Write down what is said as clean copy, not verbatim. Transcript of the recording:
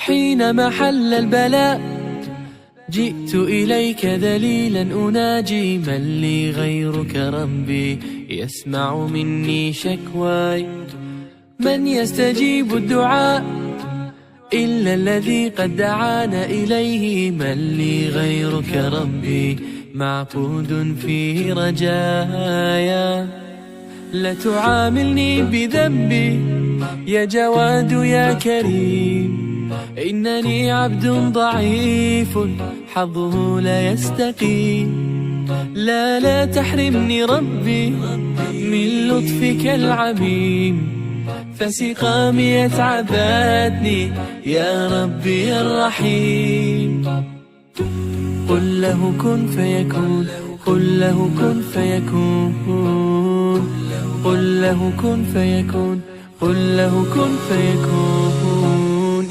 حينما حل البلاء جئت إليك ذليلا أناجي، من لي غيرك ربي يسمع مني شكواي؟ من يستجيب الدعاء إلا الذي قد دعانا إليه؟ من لي غيرك ربي معبود فيه رجايا. لا تعاملني بذنبي يا جواد يا كريم، إنني عبد ضعيف حظه لا يستقيم. لا تحرمني ربي من لطفك العميم، فسقامي أتعبتني يا ربي الرحيم. قل له كن فيكون، قل له كن فيكون، قل له كن فيكون، قل له كن فيكون.